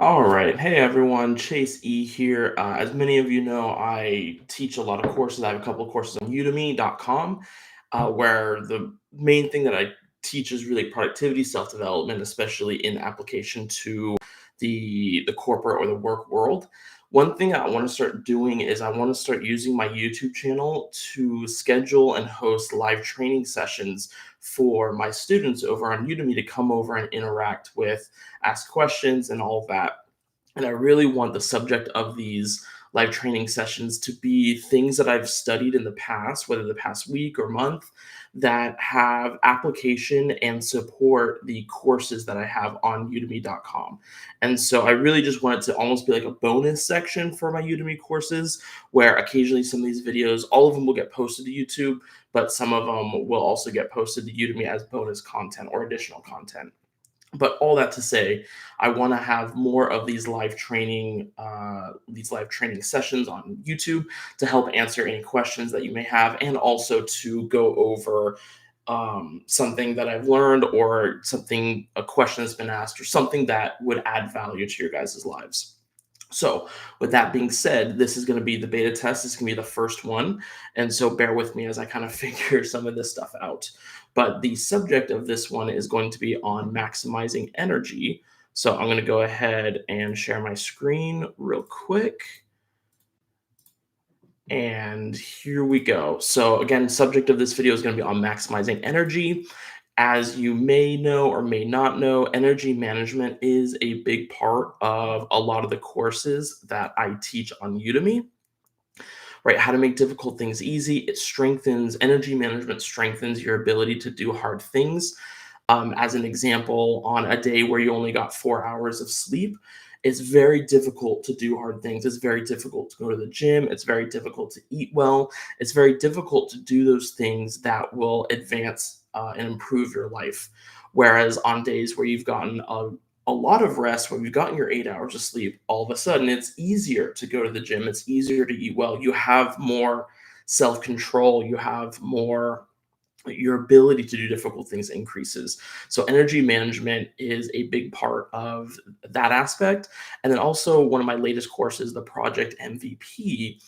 All right. Hey everyone, Chase E here. As many of you know, I teach a lot of courses. I have a couple of courses on udemy.com where the main thing that I teach is really productivity, self-development, especially in application to the corporate or the work world. One thing I want to start doing is I want to start using my YouTube channel to schedule and host live training sessions for my students over on Udemy to come over and interact with, ask questions, and all of that. And I really want the subject of these live training sessions to be things that I've studied in the past, whether the past week or month, that have application and support the courses that I have on udemy.com. And so I really just want it to almost be like a bonus section for my Udemy courses, where occasionally some of these videos, all of them will get posted to YouTube, but some of them will also get posted to Udemy as bonus content or additional content. But all that to say, I want to have more of these live training sessions on YouTube to help answer any questions that you may have, and also to go over something that I've learned, or something, a question that's been asked, or something that would add value to your guys' lives. So, with that being said, this is going to be the beta test. This is going to be the first one. And so, bear with me as I kind of figure some of this stuff out. But the subject of this one is going to be on maximizing energy. So, I'm going to go ahead and share my screen real quick. And here we go. So, again, subject of this video is going to be on maximizing energy. As you may know or may not know, energy management is a big part of a lot of the courses that I teach on Udemy, right? How to make difficult things easy. It strengthens energy management, strengthens your ability to do hard things. As an example, on a day where you only got 4 hours of sleep, it's very difficult to do hard things. It's very difficult to go to the gym. It's very difficult to eat well. It's very difficult to do those things that will advance and improve your life. Whereas on days where you've gotten a lot of rest, when you've gotten your 8 hours of sleep, all of a sudden it's easier to go to the gym. It's easier to eat well. You have more self control. You have more, your ability to do difficult things increases. So energy management is a big part of that aspect. And then also one of my latest courses, the Project MVP,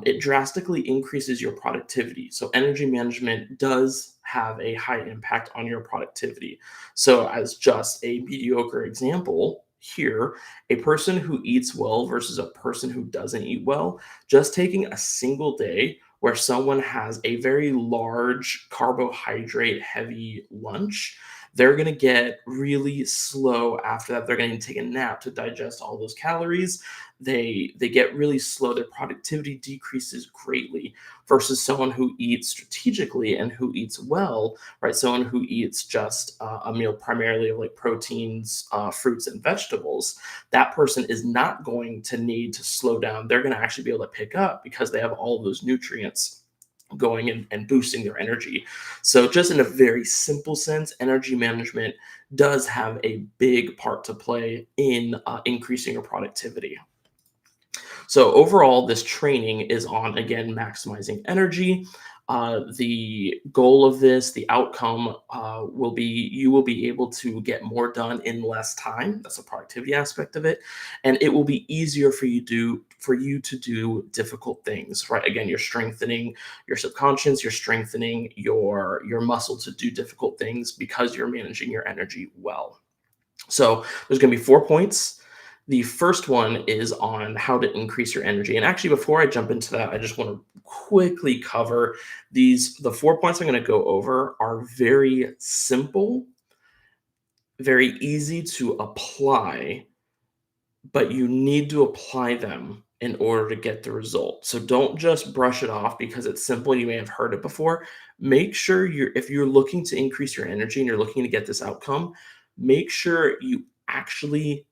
it drastically increases your productivity. So energy management does have a high impact on your productivity. So as just a mediocre example here, a person who eats well versus a person who doesn't eat well, just taking a single day where someone has a very large carbohydrate heavy lunch, they're going to get really slow after that. They're going to take a nap to digest all those calories. They get really slow. Their productivity decreases greatly versus someone who eats strategically and who eats well, right? Someone who eats just a meal primarily of like proteins, fruits, and vegetables. That person is not going to need to slow down. They're going to actually be able to pick up because they have all of those nutrients going and boosting their energy. So, just in a very simple sense, energy management does have a big part to play in increasing your productivity. So overall, this training is on, again, maximizing energy. The goal of this, the outcome, will be you will be able to get more done in less time. That's a productivity aspect of it, and it will be easier for you to do difficult things. Right? Again, you're strengthening your subconscious. You're strengthening your muscle to do difficult things because you're managing your energy well. So there's going to be 4 points. The first one is on how to increase your energy. And actually, before I jump into that, I just want to quickly cover these. The 4 points I'm going to go over are very simple, very easy to apply, but you need to apply them in order to get the result. So don't just brush it off because it's simple. You may have heard it before. Make sure if you're looking to increase your energy and you're looking to get this outcome, make sure you actually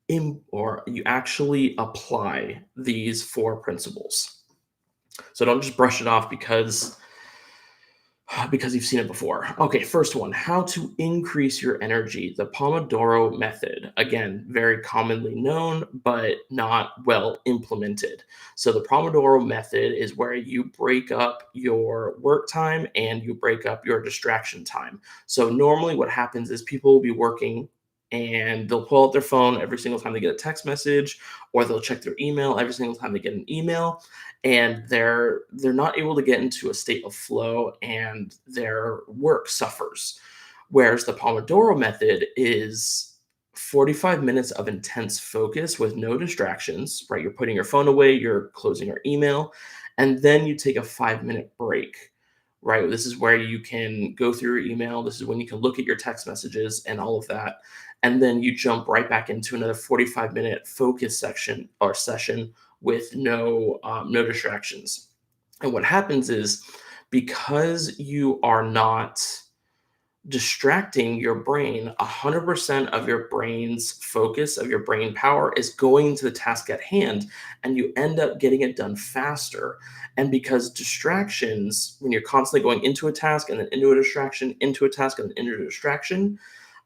you actually apply these 4 principles. So don't just brush it off because you've seen it before. Okay, first one, how to increase your energy. The Pomodoro method. Again, very commonly known, but not well implemented. So the Pomodoro method is where you break up your work time and you break up your distraction time. So normally what happens is people will be working and they'll pull out their phone every single time they get a text message, or they'll check their email every single time they get an email, and they're not able to get into a state of flow, and their work suffers. Whereas the Pomodoro method is 45 minutes of intense focus with no distractions, right? You're putting your phone away, you're closing your email, and then you take a 5-minute break, right? This is where you can go through your email. This is when you can look at your text messages and all of that. And then you jump right back into another 45-minute focus section or session with no distractions. And what happens is, because you are not distracting your brain, 100% of your brain's focus, of your brain power, is going to the task at hand, and you end up getting it done faster. And because distractions, when you're constantly going into a task and then into a distraction, into a task and then into a distraction,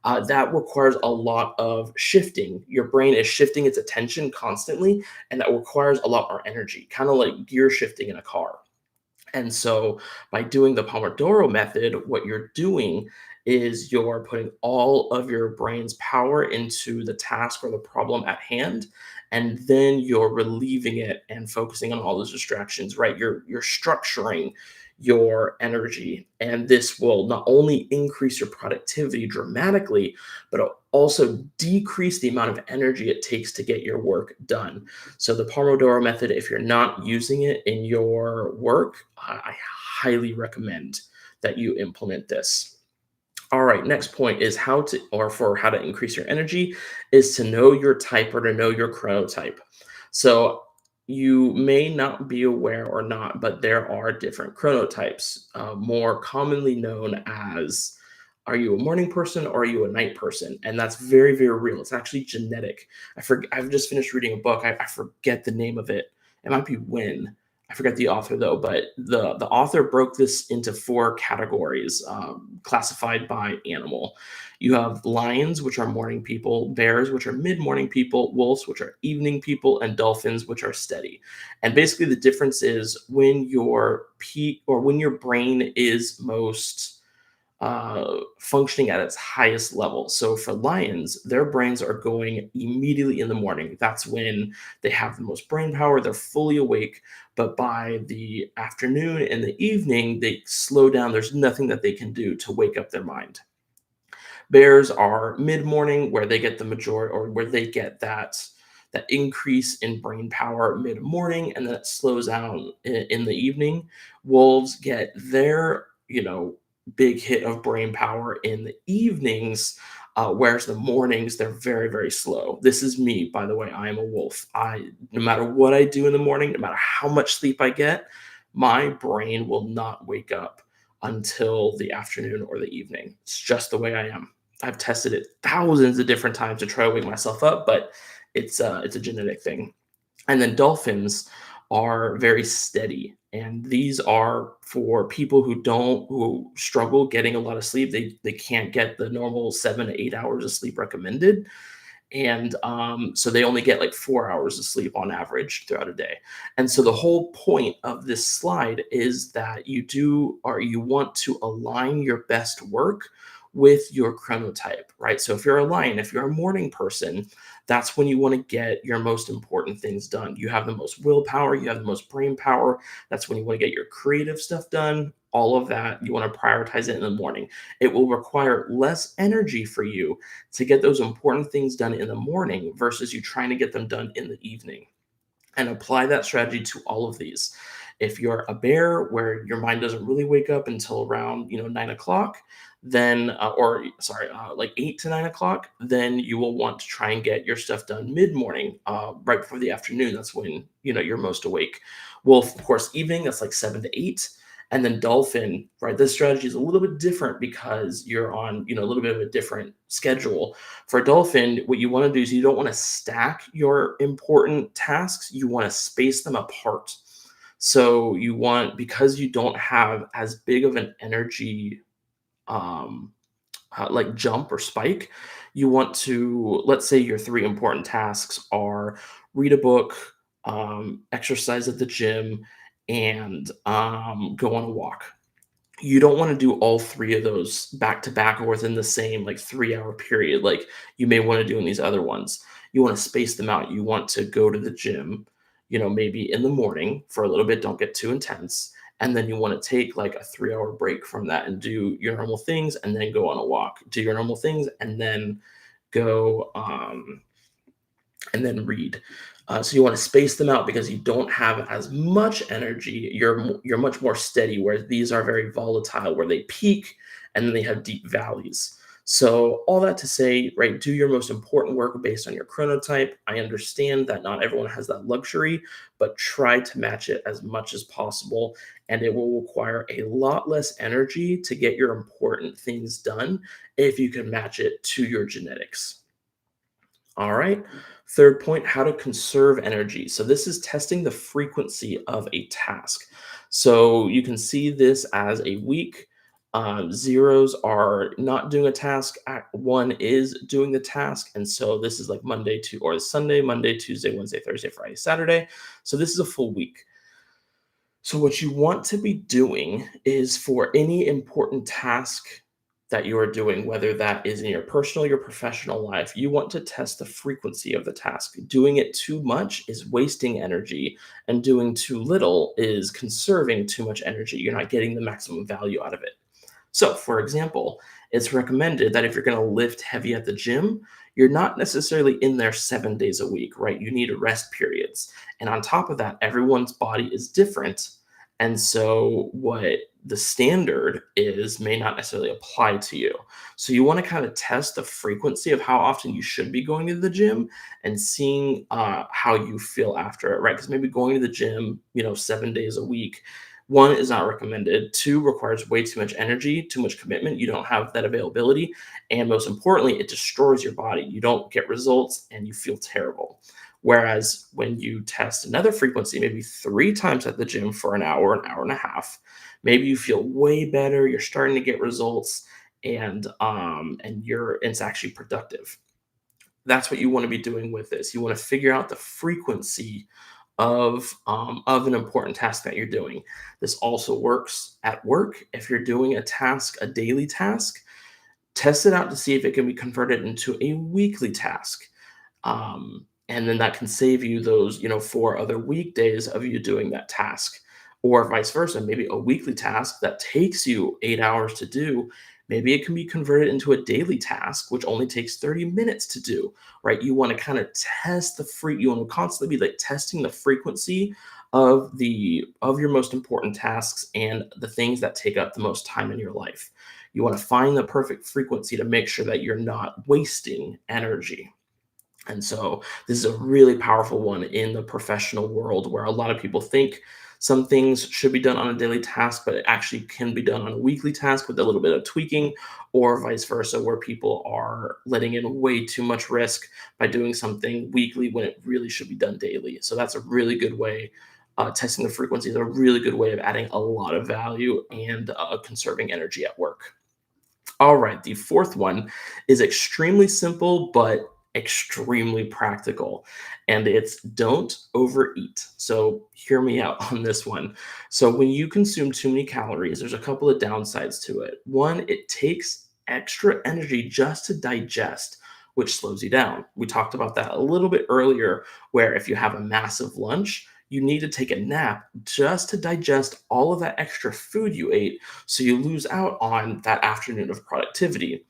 that requires a lot of shifting. Your brain is shifting its attention constantly, and that requires a lot more energy, kind of like gear shifting in a car. And so by doing the Pomodoro method, what you're doing is you're putting all of your brain's power into the task or the problem at hand, and then you're relieving it and focusing on all those distractions, right? You're structuring your energy, and this will not only increase your productivity dramatically, but it'll also decrease the amount of energy it takes to get your work done. So the Pomodoro method, if you're not using it in your work, I highly recommend that you implement this. All right, next point is how to, or for how to increase your energy, is to know your type or to know your chronotype. So you may not be aware or not, but there are different chronotypes, more commonly known as, are you a morning person or are you a night person? And that's very, very real. It's actually genetic. I've just finished reading a book. I forget the name of it. It might be When. I forget the author though, but the author broke this into four categories, classified by animal. You have lions, which are morning people; bears, which are mid morning people; wolves, which are evening people; and dolphins, which are steady. And basically, the difference is when your peak or when your brain is most functioning at its highest level. So for lions, their brains are going immediately in the morning. That's when they have the most brain power. They're fully awake. But by the afternoon and the evening, they slow down. There's nothing that they can do to wake up their mind. Bears are mid morning, where they get the majority, or where they get that increase in brain power mid morning, and then it slows down in the evening. Wolves get their big hit of brain power in the evenings, whereas the mornings they're very, very slow. This is me, by the way. I am a wolf. I No matter what I do in the morning, no matter how much sleep I get, my brain will not wake up until the afternoon or the evening. It's just the way I am. I've tested it thousands of different times to try to wake myself up, but it's a genetic thing. And then dolphins are very steady, and these are for people who struggle getting a lot of sleep. They can't get the normal 7 to 8 hours of sleep recommended, and so they only get like 4 hours of sleep on average throughout a day. And so the whole point of this slide is that you want to align your best work with your chronotype, right? So if you're a lion, if you're a morning person, that's when you want to get your most important things done. You have the most willpower, you have the most brain power. That's when you want to get your creative stuff done. All of that, you want to prioritize it in the morning. It will require less energy for you to get those important things done in the morning versus you trying to get them done in the evening. And apply that strategy to all of these. If you're a bear where your mind doesn't really wake up until around 9 o'clock, then or sorry, like 8 to 9 o'clock, then you will want to try and get your stuff done mid morning, right before the afternoon. That's when you're most awake. Wolf, of course, evening. That's like 7 to 8. And then dolphin, right? This strategy is a little bit different because you're on a little bit of a different schedule. For a dolphin, what you want to do is you don't want to stack your important tasks, you want to space them apart. So because you don't have as big of an energy, um, like jump or spike, you want to, let's say your three important tasks are read a book, exercise at the gym, and go on a walk. You don't want to do all three of those back to back or within the same like 3 hour period, like you may want to do in these other ones. You want to space them out. You want to go to the gym, maybe in the morning for a little bit, don't get too intense. And then you want to take like a 3 hour break from that and do your normal things and then go on a walk, do your normal things, and then go and then read. So you want to space them out because you don't have as much energy. You're much more steady, whereas these are very volatile, where they peak and then they have deep valleys. So all that to say, right, do your most important work based on your chronotype. I understand that not everyone has that luxury, but try to match it as much as possible, and it will require a lot less energy to get your important things done if you can match it to your genetics. All right. Third point, how to conserve energy. So this is testing the frequency of a task. So you can see this as a week. Zeros are not doing a task. One is doing the task. And so this is like Monday to or Sunday, Monday, Tuesday, Wednesday, Thursday, Friday, Saturday. So this is a full week. So, what you want to be doing is for any important task that you are doing, whether that is in your personal, your professional life, you want to test the frequency of the task. Doing it too much is wasting energy, and doing too little is conserving too much energy. You're not getting the maximum value out of it. So, for example, it's recommended that if you're going to lift heavy at the gym, you're not necessarily in there 7 days a week, right? You need rest periods. And on top of that, everyone's body is different. And so, what the standard is may not necessarily apply to you. So, you want to kind of test the frequency of how often you should be going to the gym and seeing how you feel after it, right? Because maybe going to the gym, 7 days a week, one is not recommended. Two requires way too much energy, too much commitment. You don't have that availability. And most importantly, it destroys your body. You don't get results and you feel terrible. Whereas when you test another frequency, maybe 3 times at the gym for an hour and a half, maybe you feel way better. You're starting to get results, and it's actually productive. That's what you want to be doing with this. You want to figure out the frequency of an important task that you're doing. This also works at work. If you're doing a task, a daily task, test it out to see if it can be converted into a weekly task. And then that can save you those, 4 other weekdays of you doing that task. Or vice versa, maybe a weekly task that takes you 8 hours to do. Maybe it can be converted into a daily task, which only takes 30 minutes to do, right? You want to kind of test you want to constantly be like testing the frequency of your most important tasks and the things that take up the most time in your life. You want to find the perfect frequency to make sure that you're not wasting energy. And so this is a really powerful one in the professional world where a lot of people think some things should be done on a daily task, but it actually can be done on a weekly task with a little bit of tweaking, or vice versa, where people are letting in way too much risk by doing something weekly when it really should be done daily. So that's a really good way. Testing the frequency is a really good way of adding a lot of value and conserving energy at work. All right, the fourth one is extremely simple, but extremely practical, and it's don't overeat. So, hear me out on this one. So, when you consume too many calories, there's a couple of downsides to it. One, it takes extra energy just to digest, which slows you down. We talked about that a little bit earlier, where if you have a massive lunch, you need to take a nap just to digest all of that extra food you ate so you lose out on that afternoon of productivity.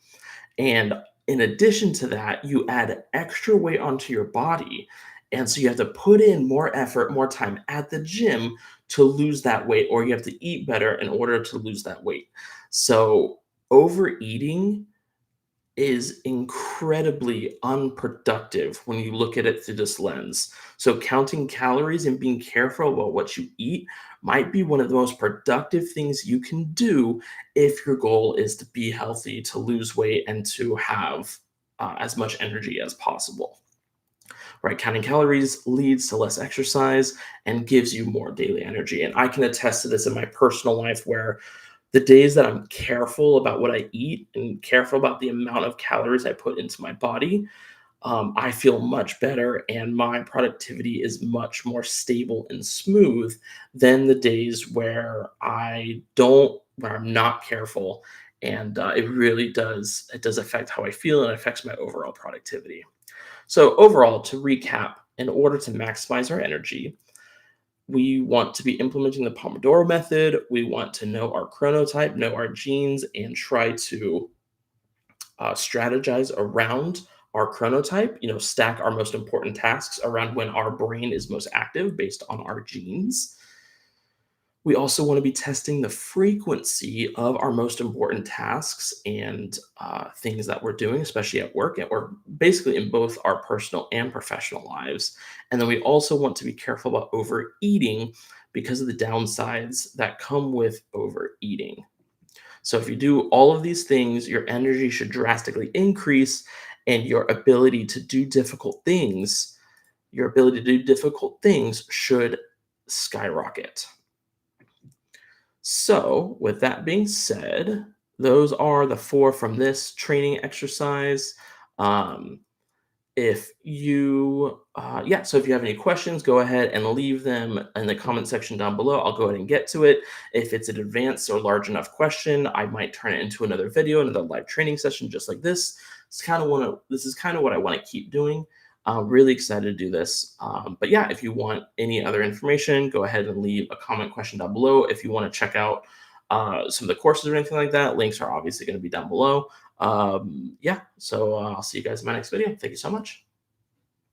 And in addition to that, you add extra weight onto your body. And so you have to put in more effort, more time at the gym to lose that weight, or you have to eat better in order to lose that weight. So overeating is incredibly unproductive when you look at it through this lens. So, counting calories and being careful about what you eat might be one of the most productive things you can do if your goal is to be healthy, to lose weight, and to have as much energy as possible. Right? Counting calories leads to less exercise and gives you more daily energy. And I can attest to this in my personal life where the days that I'm careful about what I eat and careful about the amount of calories I put into my body, I feel much better and my productivity is much more stable and smooth than the days where I don't where I'm not careful, and it does affect how I feel and affects my overall productivity. So overall, to recap, in order to maximize our energy, we want to be implementing the Pomodoro method. We want to know our chronotype, know our genes, and try to strategize around our chronotype, stack our most important tasks around when our brain is most active based on our genes. We also want to be testing the frequency of our most important tasks and things that we're doing, especially at work or basically in both our personal and professional lives. And then we also want to be careful about overeating because of the downsides that come with overeating. So if you do all of these things, your energy should drastically increase and your ability to do difficult things should skyrocket. So, with that being said, those are the four from this training exercise. Um, if you, yeah, so if you have any questions, go ahead and leave them in the comment section down below. I'll go ahead and get to it. If it's an advanced or large enough question, I might turn it into another video, another live training session just like this. This is kind of what I want to keep doing. I'm really excited to do this. But yeah, if you want any other information, go ahead and leave a comment question down below. If you want to check out some of the courses or anything like that, links are obviously going to be down below. Yeah, so I'll see you guys in my next video. Thank you so much.